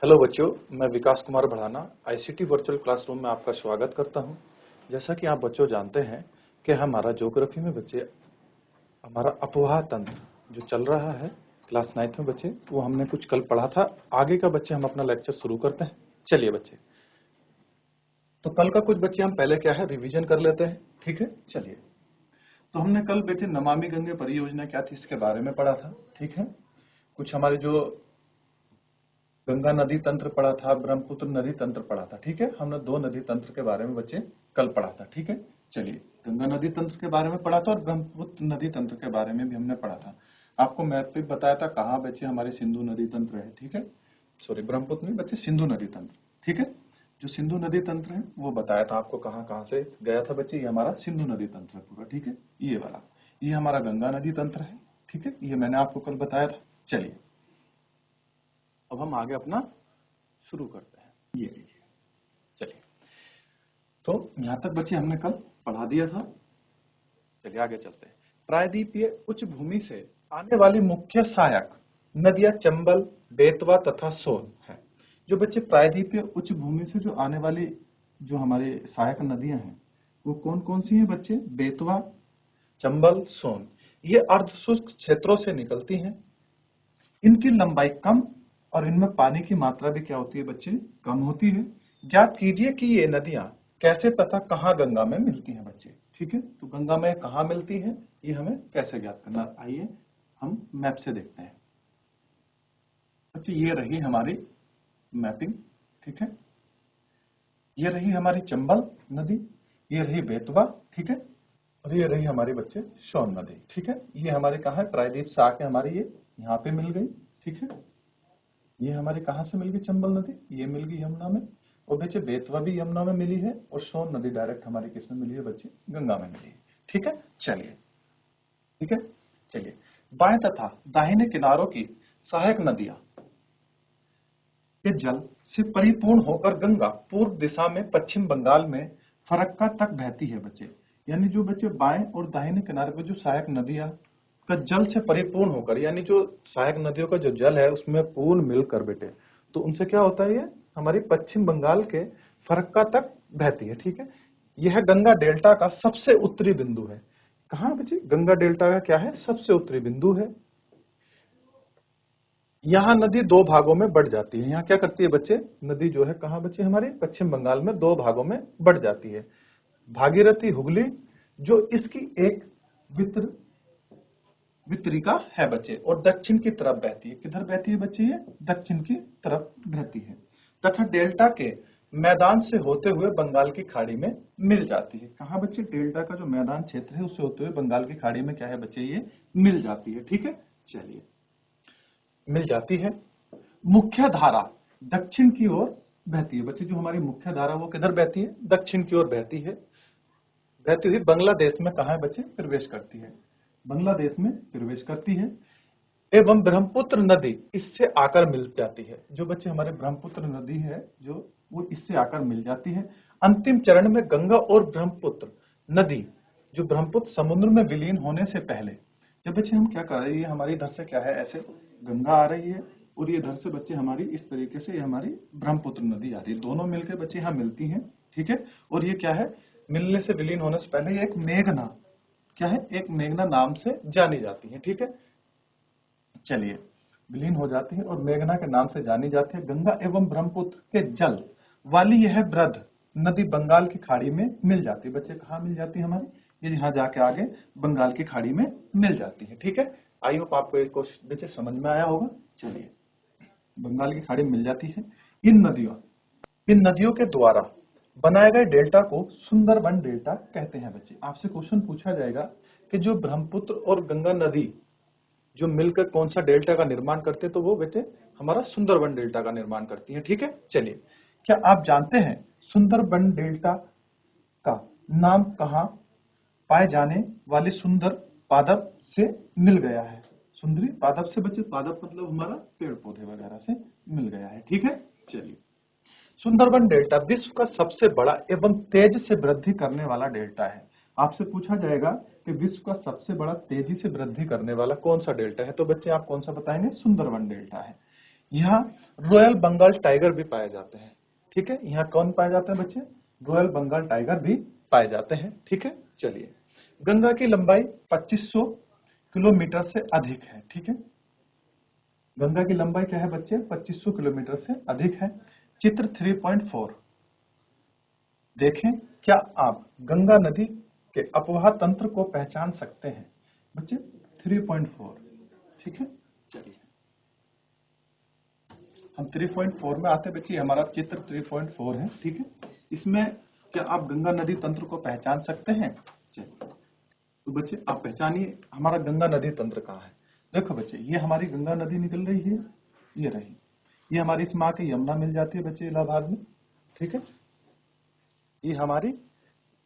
Hello बच्चों, मैं Vikas Kumar Bhadana ICT virtual classroom में आपका स्वागत करता हूं। जैसा कि आप बच्चों जानते हैं कि हमारा ज्योग्राफी में बच्चे हमारा अपवाह तंत्र जो चल रहा है क्लास 9th में बच्चे, वो हमने कुछ कल पढ़ा था। आगे का बच्चे हम अपना लेक्चर शुरू करते हैं। चलिए बच्चे, तो कल का कुछ बच्चे हम पहले क्या है रिविजन कर लेते हैं। ठीक है, चलिए। तो हमने कल बेटे नमामि गंगे परियोजना क्या थी इसके बारे में पढ़ा था। ठीक है, कुछ हमारे जो गंगा नदी तंत्र पढ़ा था, ब्रह्मपुत्र नदी तंत्र पढ़ा था। ठीक है, हमने दो नदी तंत्र के बारे में बच्चे कल पढ़ा था। ठीक है, चलिए, गंगा नदी तंत्र के बारे में पढ़ा था और ब्रह्मपुत्र नदी तंत्र के बारे में भी हमने पढ़ा था। आपको मैप पे बताया था कहाँ बच्चे हमारे सिंधु नदी तंत्र है। ठीक है, सॉरी, ब्रह्मपुत्र नहीं बच्चे, सिंधु नदी तंत्र। ठीक है, जो सिंधु नदी तंत्र है वो बताया था आपको कहाँ कहाँ से गया था बच्चे। ये हमारा सिंधु नदी तंत्र है पूरा। ठीक है, ये वाला, ये हमारा गंगा नदी तंत्र है। ठीक है, ये मैंने आपको कल बताया था। चलिए, अब हम आगे अपना शुरू करते हैं। ये लीजिए, चलिए। तो यहां तक बच्चे हमने कल पढ़ा दिया था। चलिए आगे चलते हैं। प्रायद्वीपीय उच्च भूमि से आने वाली मुख्य सहायक नदियां चंबल, बेतवा तथा सोन है। जो बच्चे प्रायद्वीपीय उच्च भूमि से जो आने वाली जो हमारे सहायक नदियां हैं वो कौन कौन सी हैं बच्चे? बेतवा, चंबल, सोन। ये अर्धशुष्क क्षेत्रों से निकलती हैं। इनकी लंबाई कम और इनमें पानी की मात्रा भी क्या होती है बच्चे? कम होती है। ज्ञात कीजिए कि ये नदियां कैसे तथा कहाँ गंगा में मिलती हैं बच्चे। ठीक है, तो गंगा में कहाँ मिलती है ये हमें कैसे ज्ञात करना, आइए हम मैप से देखते हैं। बच्चे ये रही हमारी मैपिंग। ठीक है, ये रही हमारी चंबल नदी, ये रही बेतवा, ठीक है, और ये रही हमारी बच्चे सोन नदी। ठीक है, ये हमारे कहाँ है? प्रायद्वीप से आके हमारी ये यहाँ पे मिल गई। ठीक है, ये हमारे कहाँ से मिल गई? चंबल नदी, ये मिल गई यमुना में। और बच्चे बेतवा भी यमुना में मिली है और सोन नदी डायरेक्ट हमारी किस में मिली है बच्चे? गंगा में मिली है। ठीक है, चलिए। ठीक है, चलिए। बाएं तथा दाहिने किनारों की सहायक नदियां के जल से परिपूर्ण होकर गंगा पूर्व दिशा में पश्चिम बंगाल में फरक्का तक बहती है बच्चे। यानी जो बच्चे बाएं और दाहिने किनारे पर जो सहायक नदियां का जल से परिपूर्ण होकर, यानी जो सहायक नदियों का जो जल है उसमें पूर्ण मिलकर बेटे, तो उनसे क्या होता है? ये हमारी पश्चिम बंगाल के फरक्का तक बहती है। ठीक है, यह गंगा डेल्टा का सबसे उत्तरी बिंदु है। कहाँ बच्चे? गंगा डेल्टा का क्या है? सबसे उत्तरी बिंदु है। यहाँ नदी दो भागों में बढ़ जाती है। यहाँ क्या करती है बच्चे? नदी जो है कहाँ बच्चे? हमारे पश्चिम बंगाल में दो भागों में बढ़ जाती है। भागीरथी, हुगली, जो इसकी एक वितर वितरिका है बच्चे, और दक्षिण की तरफ बहती है। किधर बहती है बच्चे? ये दक्षिण की तरफ बहती है तथा डेल्टा के मैदान से होते हुए बंगाल की खाड़ी में मिल जाती है। कहाँ बच्चे? डेल्टा का जो मैदान क्षेत्र है उससे होते हुए बंगाल की खाड़ी में क्या है बच्चे? ये मिल जाती है। ठीक है, चलिए, मिल जाती है। मुख्य धारा दक्षिण की ओर बहती है बच्चे। जो हमारी मुख्य धारा वो किधर बहती है? दक्षिण की ओर बहती है। बहती हुई बांग्लादेश में कहा है बच्चे? प्रवेश करती है। बांग्लादेश में प्रवेश करती है। एवं ब्रह्मपुत्र नदी इससे आकर मिल जाती है। जो बच्चे हमारे ब्रह्मपुत्र नदी है जो वो इससे आकर मिल जाती है। अंतिम चरण में गंगा और ब्रह्मपुत्र नदी जो ब्रह्मपुत्र समुद्र में विलीन होने से पहले, जब बच्चे हम क्या कर रहे हैं, ये हमारी इधर से क्या है, ऐसे गंगा आ रही है और ये इधर से बच्चे हमारी इस तरीके से ये हमारी ब्रह्मपुत्र नदी आ रही है। दोनों मिलकर बच्चे यहाँ मिलती हैं। ठीक है, और ये क्या है? मिलने से विलीन होने से पहले ये एक मेघना क्या है? एक मेघना नाम से जानी जाती है। ठीक है, चलिए, विलीन हो जाती है और मेघना के नाम से जानी जाती है। गंगा एवं ब्रह्मपुत्र के जल वाली यह वृहद नदी बंगाल की खाड़ी में मिल जाती है। बच्चे कहाँ मिल जाती है हमारी? ये यहाँ जाके आगे बंगाल की खाड़ी में मिल जाती है। ठीक है, आई होप आपको एक क्वेश्चन बच्चे समझ में आया होगा। चलिए, बंगाल की खाड़ी में मिल जाती है। इन नदियों के द्वारा बनाए गए डेल्टा को सुंदरबन डेल्टा कहते हैं बच्चे। आपसे क्वेश्चन पूछा जाएगा कि जो ब्रह्मपुत्र और गंगा नदी जो मिलकर कौन सा डेल्टा का निर्माण करते हैं, तो वो बेटे हमारा सुंदरबन डेल्टा का निर्माण करती है। ठीक है, चलिए, क्या आप जानते हैं सुंदरबन डेल्टा का नाम कहाँ पाए जाने वाले सुंदर पादप से मिल गया है? सुंदरी पादप से बच्चे, पादप मतलब हमारा पेड़ पौधे वगैरह से मिल गया है। ठीक है, चलिए, सुंदरबन डेल्टा विश्व का सबसे बड़ा एवं तेज से वृद्धि करने वाला डेल्टा है। आपसे पूछा जाएगा कि विश्व का सबसे बड़ा तेजी से वृद्धि करने वाला कौन सा डेल्टा है, तो बच्चे आप कौन सा बताएंगे? सुंदरबन डेल्टा है। यहाँ रॉयल बंगाल टाइगर भी पाए जाते हैं। ठीक है, यहाँ कौन पाए जाते हैं बच्चे? रॉयल बंगाल टाइगर भी पाए जाते हैं। ठीक है, चलिए, गंगा की लंबाई 2500 किलोमीटर से अधिक है। ठीक है, गंगा की लंबाई क्या है बच्चे? 2500 किलोमीटर से अधिक है। चित्र 3.4 देखें, क्या आप गंगा नदी के अपवाह तंत्र को पहचान सकते हैं? बच्चे 3.4, ठीक है, चलिए हम 3.4 में आते हैं बच्चे। हमारा चित्र 3.4 है। ठीक है, इसमें क्या आप गंगा नदी तंत्र को पहचान सकते हैं? चलिए, तो बच्चे आप पहचानिए हमारा गंगा नदी तंत्र कहाँ है। देखो बच्चे, ये हमारी गंगा नदी निकल रही है, ये रही, ये हमारी इसमें आके यमुना मिल जाती है बच्चे इलाहाबाद में। ठीक है, ये हमारी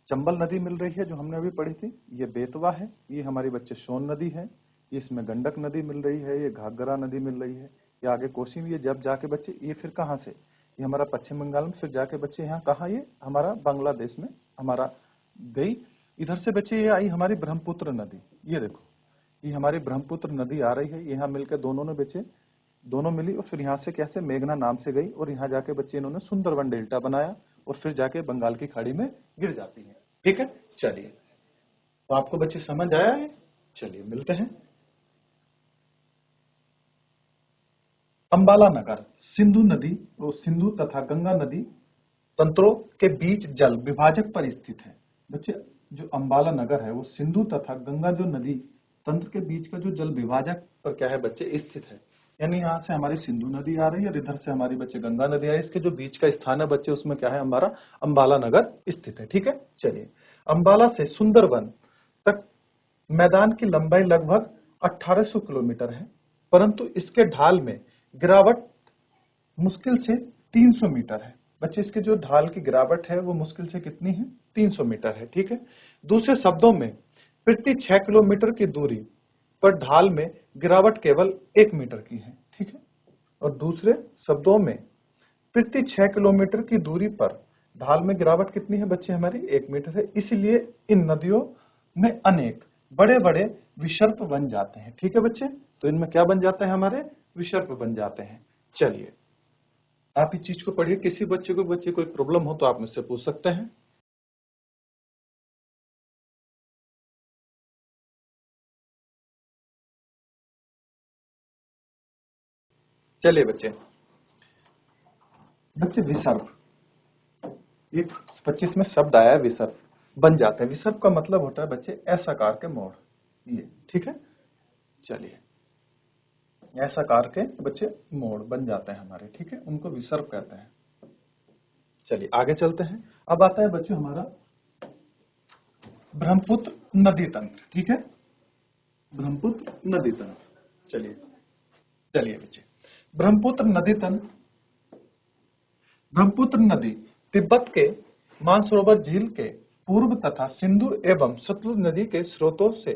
चंबल नदी मिल रही है जो हमने अभी पढ़ी थी, ये बेतवा है, ये हमारी बच्चे सोन नदी है, ये इसमें गंडक नदी मिल रही है, ये घाघरा नदी मिल रही है, ये आगे कोसी में, ये जब जाके बच्चे ये फिर कहाँ से, ये हमारा पश्चिम बंगाल में, फिर जाके बच्चे यहाँ कहाँ, ये हमारा बांग्लादेश में हमारा गई। इधर से बच्चे ये आई हमारी ब्रह्मपुत्र नदी, ये देखो ये हमारी ब्रह्मपुत्र नदी आ रही है, यहाँ मिलकर दोनों ने बच्चे दोनों मिली और फिर यहाँ से कैसे मेघना नाम से गई और यहाँ जाके बच्चे इन्होंने सुंदरवन डेल्टा बनाया और फिर जाके बंगाल की खाड़ी में गिर जाती है। ठीक है, चलिए, तो आपको बच्चे समझ आया है? चलिए मिलते हैं। अंबाला नगर सिंधु नदी और सिंधु तथा गंगा नदी तंत्रों के बीच जल विभाजक पर स्थित है। बच्चे जो अंबाला नगर है वो सिंधु तथा गंगा जो नदी तंत्र के बीच का जो जल विभाजक पर क्या है बच्चे स्थित है। यानी यहाँ से हमारी सिंधु नदी आ रही है और इधर से हमारी बच्चे गंगा नदी आ रही है, इसके जो बीच का स्थान है बच्चे उसमें क्या है, हमारा अंबाला नगर स्थित है। ठीक है, चलिए, अंबाला से सुंदरवन तक मैदान की लंबाई लगभग 1800 किलोमीटर है, परंतु इसके ढाल में गिरावट मुश्किल से 300 मीटर है। बच्चे इसके जो ढाल की गिरावट है वो मुश्किल से कितनी है? 300 मीटर है। ठीक है, दूसरे शब्दों में प्रति 6 किलोमीटर की दूरी पर ढाल में गिरावट केवल 1 मीटर की है। ठीक है, और दूसरे शब्दों में प्रति 6 किलोमीटर की दूरी पर ढाल में गिरावट कितनी है बच्चे? हमारी 1 मीटर है। इसलिए इन नदियों में अनेक बड़े बड़े विसर्प बन जाते हैं। ठीक है बच्चे, तो इनमें क्या बन जाते हैं? हमारे विसर्प बन जाते हैं। चलिए, आप इस चीज को पढ़िए, किसी बच्चे को कोई प्रॉब्लम हो तो आप मुझसे पूछ सकते हैं। चलिए बच्चे, विसर्प, एक 25 में शब्द आया है विसर्प, बन जाते हैं। विसर्प का मतलब होता है बच्चे ऐसा आकार के मोड़, ये। ठीक है, चलिए, ऐसा आकार के बच्चे मोड़ बन जाते हैं हमारे। ठीक है, उनको विसर्प कहते हैं। चलिए आगे चलते हैं। अब आता है बच्चों हमारा ब्रह्मपुत्र नदी तंत्र। ठीक है, ब्रह्मपुत्र नदी तंत्र। चलिए चलिए बच्चे, ब्रह्मपुत्र नदी तंत्र, ब्रह्मपुत्र नदी तिब्बत के मानसरोवर झील के पूर्व तथा सिंधु एवं सतलुज नदी के स्रोतों से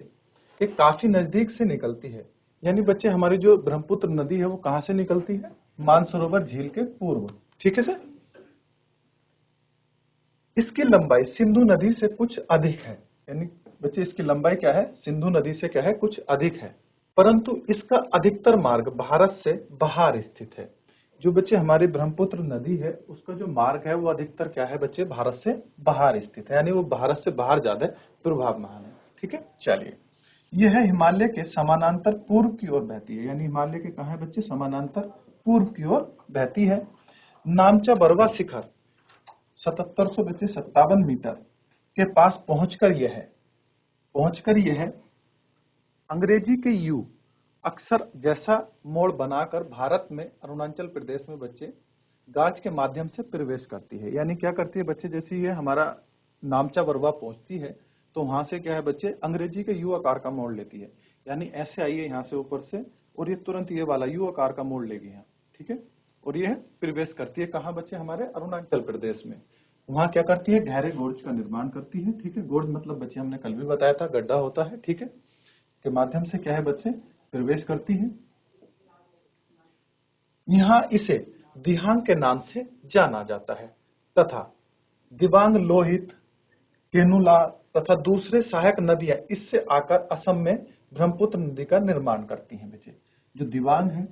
के काफी नजदीक से निकलती है। यानी बच्चे हमारी जो ब्रह्मपुत्र नदी है वो कहां से निकलती है? मानसरोवर झील के पूर्व। ठीक है सर, इसकी लंबाई सिंधु नदी से कुछ अधिक है। यानी बच्चे इसकी लंबाई क्या है? सिंधु नदी से क्या है? कुछ अधिक है, परंतु इसका अधिकतर मार्ग भारत से बाहर स्थित है। जो बच्चे हमारी ब्रह्मपुत्र नदी है उसका जो मार्ग है वो अधिकतर क्या है बच्चे? भारत से बाहर स्थित है, यानी वो भारत से बाहर ज्यादा प्रभावमान है। ठीक है, चलिए, यह है हिमालय के समानांतर पूर्व की ओर बहती है। यानी हिमालय के कहा है बच्चे? समानांतर पूर्व की ओर बहती है। नामचा बरवा शिखर 7757 मीटर के पास पहुंचकर यह अंग्रेजी के यू अक्सर जैसा मोड़ बनाकर भारत में अरुणाचल प्रदेश में बच्चे गाज के माध्यम से प्रवेश करती है। यानी क्या करती है बच्चे? जैसे ये हमारा नामचा बरवा पहुंचती है तो वहां से क्या है बच्चे? अंग्रेजी के यू आकार का मोड़ लेती है। यानी ऐसे आई है यहाँ से ऊपर से और ये तुरंत ये वाला यू आकार का मोड़ लेगी यहाँ। ठीक है, और ये प्रवेश करती है कहाँ बच्चे? हमारे अरुणाचल प्रदेश में। वहां क्या करती है? गहरे गोर्ज का निर्माण करती है। ठीक है, गोर्ज मतलब बच्चे हमने कल भी बताया था, गड्ढा होता है। ठीक है, के माध्यम से क्या है बच्चे? प्रवेश करती है। यहाँ इसे दिहांग के नाम से जाना जाता है तथा दिबांग, लोहित, केनुला तथा दूसरे सहायक नदियां इससे आकर असम में ब्रह्मपुत्र नदी का निर्माण करती हैं बच्चे। जो दिबांग है,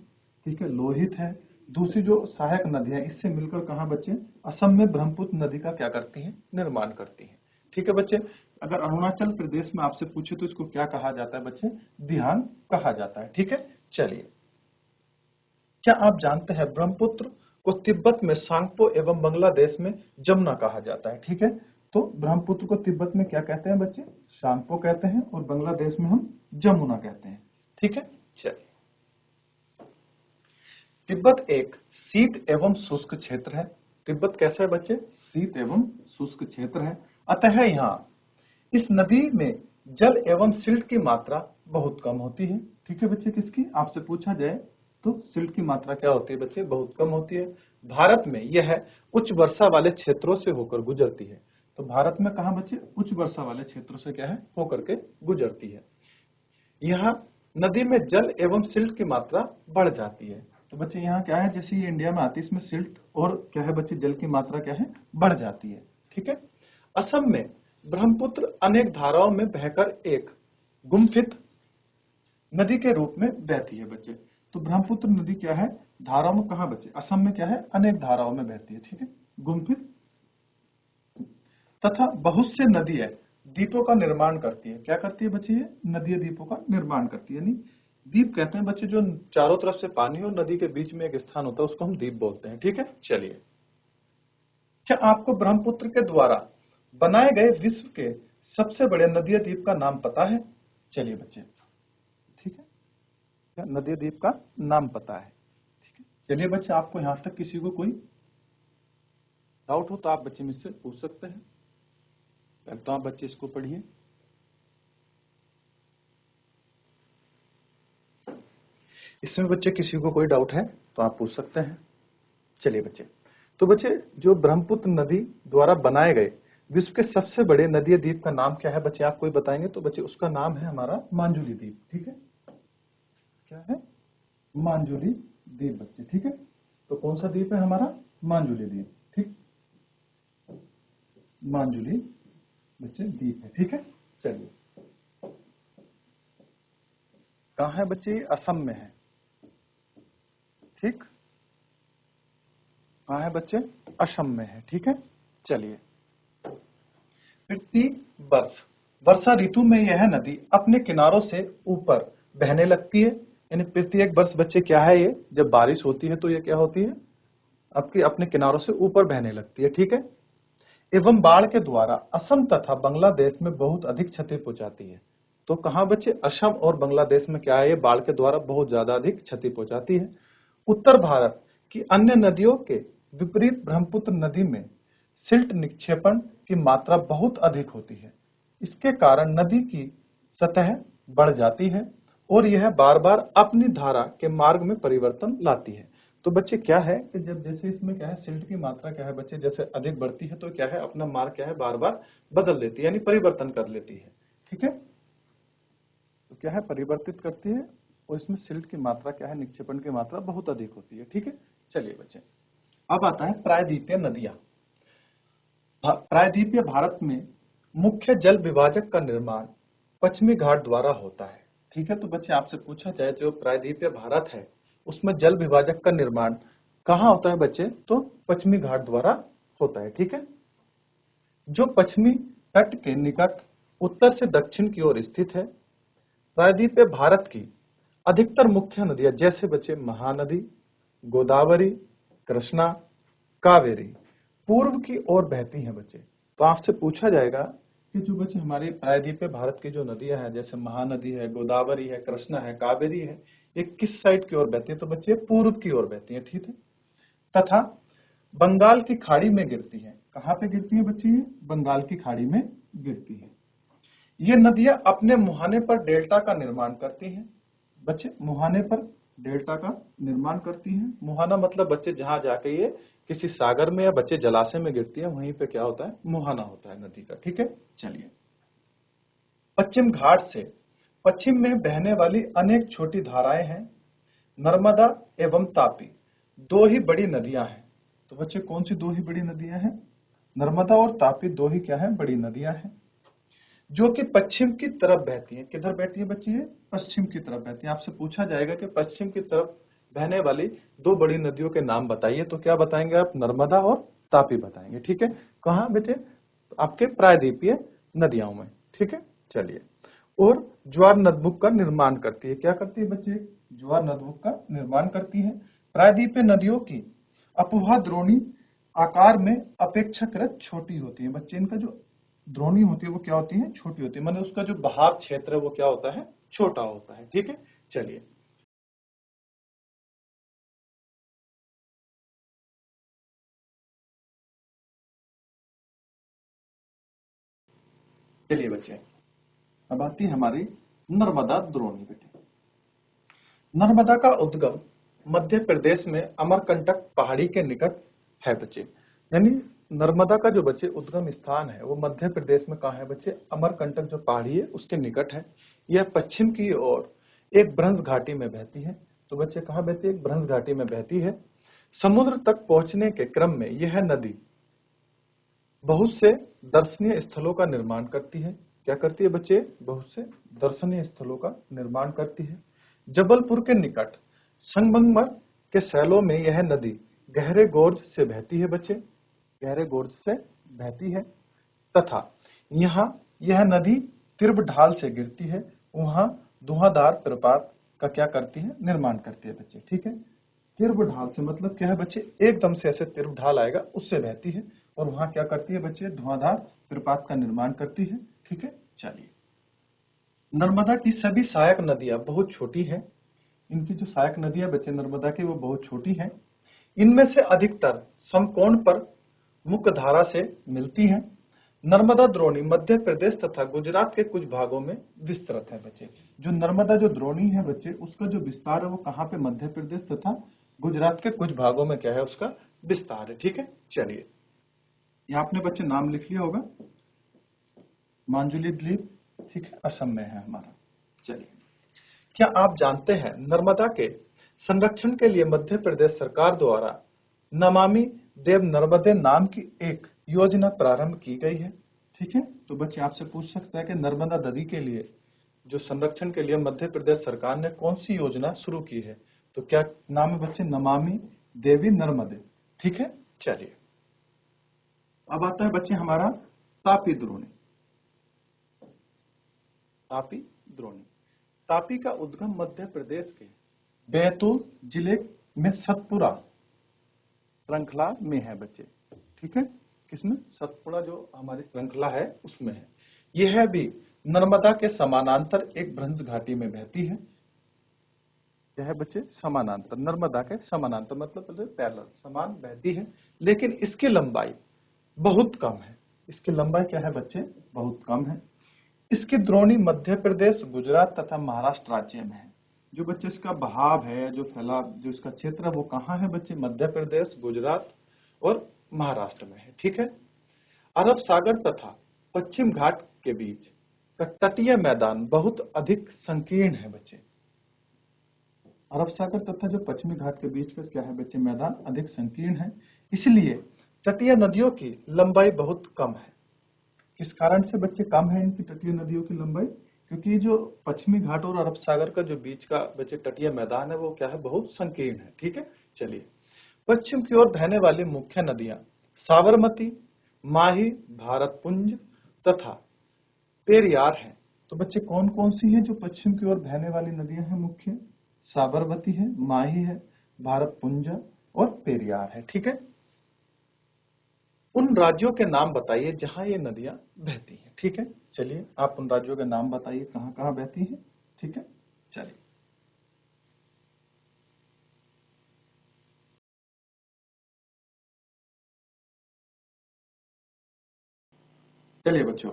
ठीक है, लोहित है दूसरी जो सहायक नदियां इससे मिलकर कहाँ बच्चे, असम में ब्रह्मपुत्र नदी का क्या करती हैं, निर्माण करती हैं। ठीक है बच्चे, अगर अरुणाचल प्रदेश में आपसे पूछे तो इसको क्या कहा जाता है बच्चे, दिहांग कहा जाता है। ठीक है, चलिए, क्या आप जानते हैं ब्रह्मपुत्र को तिब्बत में सांगपो एवं बांग्लादेश में जमुना कहा जाता है। ठीक है, तो ब्रह्मपुत्र को तिब्बत में क्या कहते हैं बच्चे, सांगपो कहते हैं, और बांग्लादेश में हम जमुना कहते हैं। ठीक है, चलिए, तिब्बत एक शीत एवं शुष्क क्षेत्र है। तिब्बत कैसा है बच्चे, शीत एवं शुष्क क्षेत्र है। अतः यहाँ इस नदी में जल एवं सिल्ट की मात्रा बहुत कम होती है। ठीक है बच्चे, किसकी, आपसे पूछा जाए तो सिल्ट की मात्रा क्या होती है बच्चे, बहुत कम होती है। भारत में यह उच्च वर्षा वाले क्षेत्रों से होकर गुजरती है। तो भारत में कहा बच्चे, उच्च वर्षा वाले क्षेत्रों से क्या है, होकर के गुजरती है। यहाँ नदी में जल एवं सिल्ट की मात्रा बढ़ जाती है। तो बच्चे यहाँ क्या है, जैसे ये इंडिया में आती है इसमें सिल्ट और क्या है बच्चे, जल की मात्रा क्या है, बढ़ जाती है। ठीक है, असम में ब्रह्मपुत्र अनेक धाराओं में बहकर एक गुम्फित नदी के रूप में बहती है बच्चे। तो ब्रह्मपुत्र नदी क्या है, धाराओं में कहा बच्चे, असम में क्या है, अनेक धाराओं में बहती है। ठीक है, गुम्फित, तथा बहुत से नदियां द्वीपों का निर्माण करती है। क्या करती है बच्चे, ये नदियां द्वीपों का निर्माण करती है। यानी द्वीप कहते हैं बच्चे जो चारों तरफ से पानी और नदी के बीच में एक स्थान होता है, उसको हम द्वीप बोलते हैं। ठीक है, चलिए, क्या आपको ब्रह्मपुत्र के द्वारा बनाए गए विश्व के सबसे बड़े नदीय द्वीप का नाम पता है। चलिए बच्चे, ठीक है, क्या नदीय द्वीप का नाम पता है। ठीक है, चलिए बच्चे, आपको यहां तक किसी को कोई डाउट हो तो आप बच्चे मुझसे पूछ सकते हैं। तो आप बच्चे इसको पढ़िए। इसमें बच्चे किसी को कोई डाउट है तो आप पूछ सकते हैं। चलिए बच्चे, तो बच्चे जो ब्रह्मपुत्र नदी द्वारा बनाए गए विश्व के सबसे बड़े नदीय द्वीप का नाम क्या है बच्चे, आप कोई बताएंगे तो बच्चे उसका नाम है हमारा मांजुली द्वीप। ठीक है, क्या है, मांजुली द्वीप बच्चे। ठीक है, तो कौन सा द्वीप है हमारा, मांजुली द्वीप। ठीक, मांजुली बच्चे द्वीप है। ठीक है, चलिए, कहाँ है बच्चे, असम में है। ठीक, कहाँ है बच्चे, असम में है। ठीक है, चलिए, प्रति वर्ष वर्षा ऋतु में यह नदी अपने किनारों से ऊपर बहने लगती है। यानी प्रत्येक वर्ष बच्चे क्या है, ये जब बारिश होती है तो ये क्या होती है, आपके अपने किनारों से ऊपर बहने लगती है। ठीक है, एवं बाढ़ के द्वारा असम तथा बांग्लादेश में बहुत अधिक क्षति पहुंचाती है। तो कहाँ बच्चे, असम और बांग्लादेश में क्या है, ये बाढ़ के द्वारा बहुत ज्यादा अधिक क्षति पहुंचाती है। उत्तर भारत की अन्य नदियों के विपरीत ब्रह्मपुत्र नदी में सिल्ट निक्षेपण की मात्रा बहुत अधिक होती है। इसके कारण नदी की सतह बढ़ जाती है और यह बार बार अपनी धारा के मार्ग में परिवर्तन लाती है। तो बच्चे क्या है कि जब जैसे इसमें क्या है, सिल्ट की मात्रा क्या है बच्चे, जैसे अधिक बढ़ती है तो क्या है, अपना मार्ग क्या है, बार बार बदल लेती है, यानी परिवर्तन कर लेती है। ठीक है, तो क्या है, परिवर्तित करती है, और इसमें सिल्ट की मात्रा क्या है, निक्षेपण की मात्रा बहुत अधिक होती है। ठीक है, चलिए बच्चे, अब आता है प्रायद्वीपीय नदियां। प्रायद्वीपीय भारत में मुख्य जल विभाजक का निर्माण पश्चिमी घाट द्वारा होता है। ठीक है, तो बच्चे आपसे पूछा जाए जो प्रायद्वीपीय भारत है उसमें जल विभाजक का निर्माण कहाँ होता है बच्चे, तो पश्चिमी घाट द्वारा होता है। ठीक है, जो पश्चिमी तट के निकट उत्तर से दक्षिण की ओर स्थित है। प्रायद्वीपीय भारत की अधिकतर मुख्य नदियां जैसे बच्चे महानदी, गोदावरी, कृष्णा, कावेरी पूर्व की ओर बहती हैं बच्चे। तो आपसे पूछा जाएगा कि जो बच्चे हमारे प्रायद्वीपीय भारत की जो नदियां हैं जैसे महानदी है, गोदावरी है, कृष्णा है, कावेरी है, ये किस साइड की ओर बहती है, तो बच्चे पूर्व की ओर बहती है। ठीक है, तथा बंगाल की खाड़ी में गिरती है। कहाँ पे गिरती है बच्चे, ये बंगाल की खाड़ी में गिरती है। ये नदियां अपने मुहाने पर डेल्टा का निर्माण करती हैं। बच्चे मुहाने पर डेल्टा का निर्माण करती हैं। मुहाना मतलब बच्चे जहां जाके ये किसी सागर में या बच्चे जलाशय में गिरती है, वहीं पे क्या होता है, मुहाना होता है नदी का। ठीक है, चलिए, पश्चिम घाट से पश्चिम में बहने वाली अनेक छोटी धाराएं हैं। नर्मदा एवं तापी दो ही बड़ी नदियां हैं। तो बच्चे कौन सी दो ही बड़ी नदियां हैं, नर्मदा और तापी दो ही क्या है, बड़ी नदियां हैं, जो कि पश्चिम की तरफ बहती है। किधर बहती है बच्चे, ये पश्चिम की तरफ बहती है। आपसे पूछा जाएगा कि पश्चिम की तरफ बहने वाली दो बड़ी नदियों के नाम बताइए। तो क्या बताएंगे आप? नर्मदा और तापी बताएंगे। ठीक है, कहाँ बेटे? आपके प्रायद्वीपीय नदियों में। ठीक है, चलिए। और ज्वार नदबुक का निर्माण करती है। क्या करती है बच्चे? ज्वार नदबुक का निर्माण करती है। प्रायद्वीपीय नदियों की अपवाह द्रोणी आकार में अपेक्षाकृत छोटी होती है। बच्चे, इनका जो द्रोणी होती है वो क्या होती है? छोटी होती है, माने उसका जो बहाव क्षेत्र है वो क्या होता है? छोटा होता है। ठीक है, चलिए। चलिए बच्चे, अब आती है हमारी नर्मदा द्रोणी। बेटे, नर्मदा का उद्गम मध्य प्रदेश में अमरकंटक पहाड़ी के निकट है बच्चे। यानी नर्मदा का जो बच्चे उद्गम स्थान है वो मध्य प्रदेश में कहाँ है बच्चे? अमरकंटक जो पहाड़ी है उसके निकट है। यह पश्चिम की ओर एक भ्रंश घाटी में बहती है। तो बच्चे कहाँ बहती है? एक भ्रंश घाटी में बहती है। समुद्र तक पहुंचने के क्रम में यह नदी बहुत से दर्शनीय स्थलों का निर्माण करती है। क्या करती है बच्चे? बहुत से दर्शनीय स्थलों का निर्माण करती है। जबलपुर के निकट संगमरमर के शैलों में यह नदी गहरे गोर्ज से बहती है बच्चे, गहरे गोर्ज से बहती है। तथा यहाँ यह नदी तिर्भ ढाल से गिरती है। वहां धुआंधार प्रपात का क्या करती है? निर्माण करती है बच्चे। ठीक है, तिर्भ ढाल से मतलब क्या है बच्चे? एकदम से ऐसे तिर्भ ढाल आएगा उससे बहती है और वहां क्या करती है बच्चे? धुआंधार प्रपात का निर्माण करती है। ठीक है, चलिए। नर्मदा की सभी सहायक नदियां बहुत छोटी हैं। इनकी जो सहायक नदियां बच्चे नर्मदा की वो बहुत छोटी हैं। इनमें से अधिकतर समकोण पर मुख्य धारा से मिलती हैं। नर्मदा द्रोणी मध्य प्रदेश तथा गुजरात के कुछ भागों में विस्तृत है बच्चे। जो नर्मदा जो द्रोणी है बच्चे उसका जो विस्तार है वो कहाँ पे? मध्य प्रदेश तथा गुजरात के कुछ भागों में क्या है? उसका विस्तार है। ठीक है, चलिए। यहाँ आपने बच्चे नाम लिख लिया होगा। मांजुली द्वीप, ठीक है, असम में है हमारा। चलिए, क्या आप जानते हैं नर्मदा के संरक्षण के लिए मध्य प्रदेश सरकार द्वारा नमामि देव नर्मदे नाम की एक योजना प्रारंभ की गई है। ठीक है, तो बच्चे आपसे पूछ सकता है कि नर्मदा नदी के लिए जो संरक्षण के लिए मध्य प्रदेश सरकार ने कौन सी योजना शुरू की है? तो क्या नाम है बच्चे? नमामि देवी नर्मदे। ठीक है, चलिए। अब आता है बच्चे हमारा तापी द्रोणी। तापी द्रोणी, तापी का उद्गम मध्य प्रदेश के बैतूल जिले में सतपुरा श्रृंखला में है बच्चे। ठीक है, किसमें? सतपुड़ा जो हमारी श्रृंखला है उसमें है। यह भी नर्मदा के समानांतर एक भ्रंश घाटी में बहती है। यह है बच्चे समानांतर, नर्मदा के समानांतर मतलब पैरेलल, समान बहती है। लेकिन इसकी लंबाई बहुत कम है। इसकी लंबाई क्या है बच्चे? बहुत कम है। इसकी द्रोणी मध्य प्रदेश, गुजरात तथा महाराष्ट्र राज्य में है। जो बच्चे इसका बहाव है, जो फैलाव, जो इसका क्षेत्र है वो कहाँ है बच्चे? मध्य प्रदेश, गुजरात और महाराष्ट्र में है। ठीक है, अरब सागर तथा पश्चिम घाट के बीच का तटीय मैदान बहुत अधिक संकीर्ण है बच्चे। अरब सागर तथा जो पश्चिमी घाट के बीच का क्या है बच्चे? मैदान अधिक संकीर्ण है। इसलिए तटीय नदियों की लंबाई बहुत कम है। किस कारण से बच्चे कम है इनकी तटीय नदियों की लंबाई? क्योंकि जो पश्चिमी घाट और अरब सागर का जो बीच का बच्चे तटीय मैदान है वो क्या है? बहुत संकीर्ण है। ठीक है, चलिए। पश्चिम की ओर बहने वाली मुख्य नदियां साबरमती, माही, भारतपुंज तथा पेरियार हैं। तो बच्चे कौन कौन सी हैं जो पश्चिम की ओर बहने वाली नदियां हैं? मुख्य साबरमती है, माही है, भारतपुंज और पेरियार है। ठीक है, उन राज्यों के नाम बताइए जहां ये नदियां बहती हैं। ठीक है, चलिए, आप उन राज्यों के नाम बताइए कहां कहां बहती हैं। ठीक है, चलिए। चलिए बच्चों,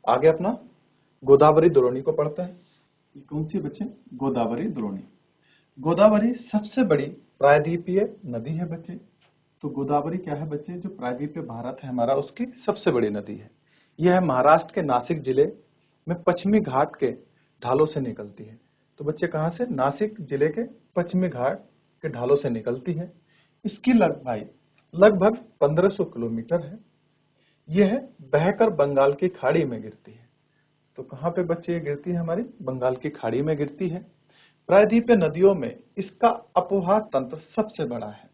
आगे अपना गोदावरी द्रोणी को पढ़ते हैं। ये कौन सी बच्चे? गोदावरी द्रोणी। गोदावरी सबसे बड़ी प्रायद्वीपीय नदी है बच्चे। तो गोदावरी क्या है बच्चे? जो प्रायद्वीपीय भारत है हमारा उसकी सबसे बड़ी नदी है। यह महाराष्ट्र के नासिक जिले में पश्चिमी घाट के ढालों से निकलती है। तो बच्चे कहाँ से? नासिक जिले के पश्चिमी घाट के ढालों से निकलती है। इसकी लंबाई लगभग 1500 किलोमीटर है। यह बहकर बंगाल की खाड़ी में गिरती है। तो कहाँ पे बच्चे ये गिरती है? हमारी बंगाल की खाड़ी में गिरती है। प्रायद्वीपीय नदियों में इसका अपवाह तंत्र सबसे बड़ा है।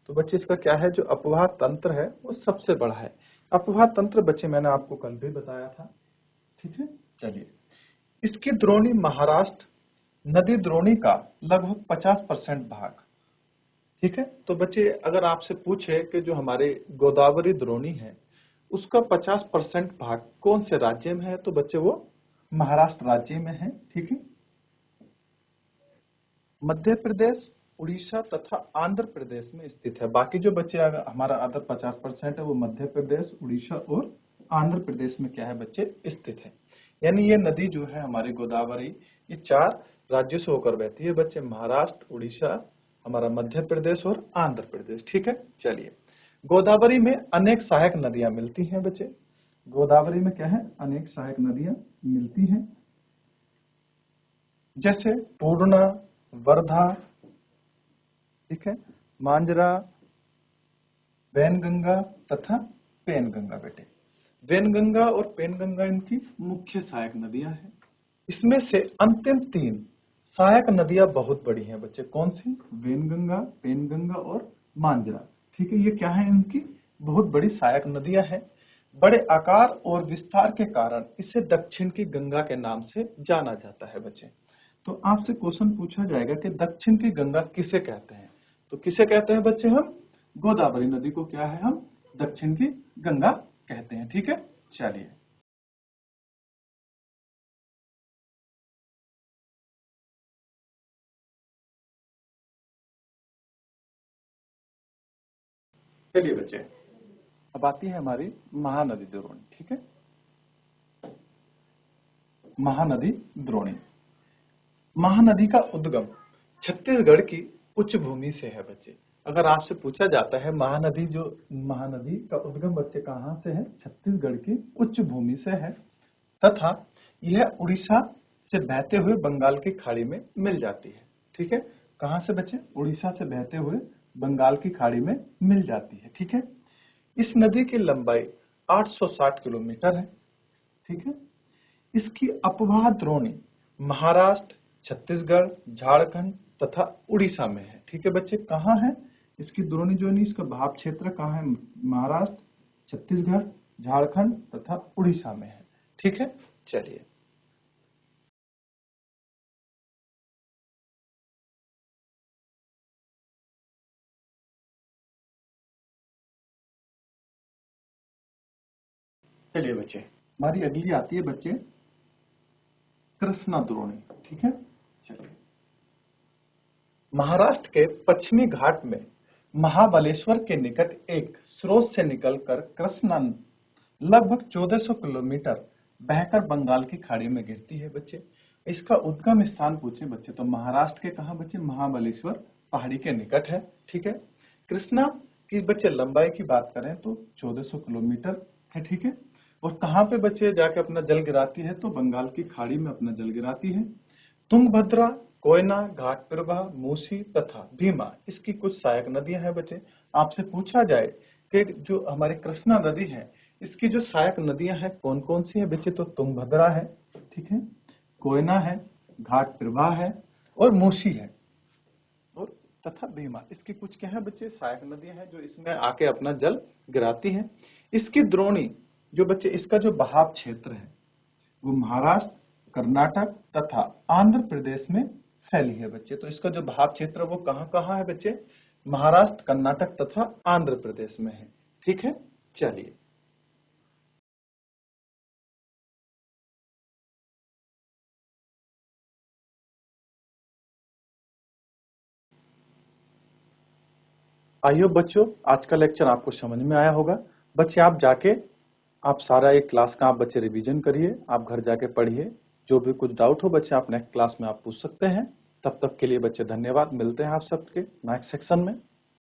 तो बच्चे इसका क्या है, जो अपवाह तंत्र है वो सबसे बड़ा है। अपवाह तंत्र बच्चे मैंने आपको कल भी बताया था, ठीक है। चलिए, इसकी द्रोणी महाराष्ट्र नदी द्रोणी का लगभग 50% भाग, ठीक है। तो बच्चे अगर आपसे पूछे कि जो हमारे गोदावरी द्रोणी है उसका 50% भाग कौन से राज्य में है, तो बच्चे वो महाराष्ट्र राज्य में है, ठीक है। मध्य प्रदेश, उड़ीसा तथा आंध्र प्रदेश में स्थित है। बाकी जो बच्चे अगर हमारा अदर 50% है वो मध्य प्रदेश, उड़ीसा और आंध्र प्रदेश में क्या है बच्चे स्थित है। यानी ये नदी जो है हमारी गोदावरी, ये 4 राज्यों से होकर बहती है बच्चे, महाराष्ट्र, उड़ीसा, हमारा मध्य प्रदेश और आंध्र प्रदेश, ठीक है। चलिए, गोदावरी में अनेक सहायक नदियां मिलती हैं बच्चे। गोदावरी में क्या है, अनेक सहायक नदियां मिलती हैं, जैसे पूर्णा, वर्धा, ठीक है, मांजरा, वैनगंगा तथा पेनगंगा बेटे। वैनगंगा और पेनगंगा इनकी मुख्य सहायक नदियां हैं। इसमें से अंतिम 3 सहायक नदियां बहुत बड़ी हैं बच्चे। कौन सी? वैनगंगा, पेनगंगा और मांजरा, ठीक है। ये क्या है, इनकी बहुत बड़ी सहायक नदियां हैं। बड़े आकार और विस्तार के कारण इसे दक्षिण की गंगा के नाम से जाना जाता है बच्चे। तो आपसे क्वेश्चन पूछा जाएगा कि दक्षिण की गंगा किसे कहते हैं, तो किसे कहते हैं बच्चे, हम गोदावरी नदी को क्या है, हम दक्षिण की गंगा कहते हैं, ठीक है। चलिए, चलिए बच्चे, अब आती है हमारी महानदी द्रोणी, ठीक है। महानदी द्रोणी, महानदी का उद्गम छत्तीसगढ़ की उच्च भूमि से है बच्चे। अगर आपसे पूछा जाता है महानदी का उद्गम बच्चे कहां से है, छत्तीसगढ़ की उच्च भूमि से है तथा यह उड़ीसा से बहते हुए बंगाल की खाड़ी में मिल जाती है, ठीक है। कहां से बच्चे, उड़ीसा से बहते हुए बंगाल की खाड़ी में मिल जाती है, ठीक है। इस नदी की लंबाई 860 किलोमीटर है, ठीक है। इसकी अपवाह द्रोणी महाराष्ट्र, छत्तीसगढ़, झारखंड तथा उड़ीसा में है, ठीक है बच्चे। कहाँ है इसकी द्रोणी, जो नहीं, इसका भाव क्षेत्र कहाँ है, महाराष्ट्र, छत्तीसगढ़, झारखंड तथा उड़ीसा में है, ठीक है। चलिए, चलिए बच्चे, हमारी अगली आती है बच्चे कृष्णा द्रोणी, ठीक है। चलिए, महाराष्ट्र के पश्चिमी घाट में महाबलेश्वर के निकट एक स्रोत से निकलकर कृष्णा लगभग 1400 किलोमीटर बहकर बंगाल की खाड़ी में गिरती है बच्चे। इसका उद्गम स्थान पूछे बच्चे तो महाराष्ट्र के कहा बच्चे, महाबलेश्वर पहाड़ी के निकट है, ठीक है। कृष्णा की बच्चे लंबाई की बात करें तो 1400 किलोमीटर है, ठीक है। और कहाँ पे बच्चे जाके अपना जल गिराती है, तो बंगाल की खाड़ी में अपना जल गिराती है। तुंगभद्रा, कोयना, घाटप्रभा, मूसी तथा भीमा इसकी कुछ सहायक नदियां हैं बच्चे। आपसे पूछा जाए कि जो हमारी कृष्णा नदी है इसकी जो सहायक नदियां हैं कौन कौन सी है बच्चे, तो तुंगभद्रा है, ठीक है, कोयना है, घाटप्रभा है और मूसी है और तथा भीमा, इसकी कुछ क्या है बच्चे, सहायक नदियां हैं जो इसमें आके अपना जल गिराती हैं। इसकी द्रोणी जो बच्चे, इसका जो बहाव क्षेत्र है वो महाराष्ट्र, कर्नाटक तथा आंध्र प्रदेश में फैली है बच्चे। तो इसका जो बहाव क्षेत्र वो कहाँ कहाँ है बच्चे, महाराष्ट्र, कर्नाटक तथा आंध्र प्रदेश में है, ठीक है। चलिए, आई होप बच्चों आज का लेक्चर आपको समझ में आया होगा। बच्चे आप जाके आप सारा एक क्लास का आप बच्चे रिवीजन करिए, आप घर जाके पढ़िए। जो भी कुछ डाउट हो बच्चे आप नेक्स्ट क्लास में आप पूछ सकते हैं। तब तक के लिए बच्चे धन्यवाद, मिलते हैं आप सबके नेक्स्ट सेक्शन में।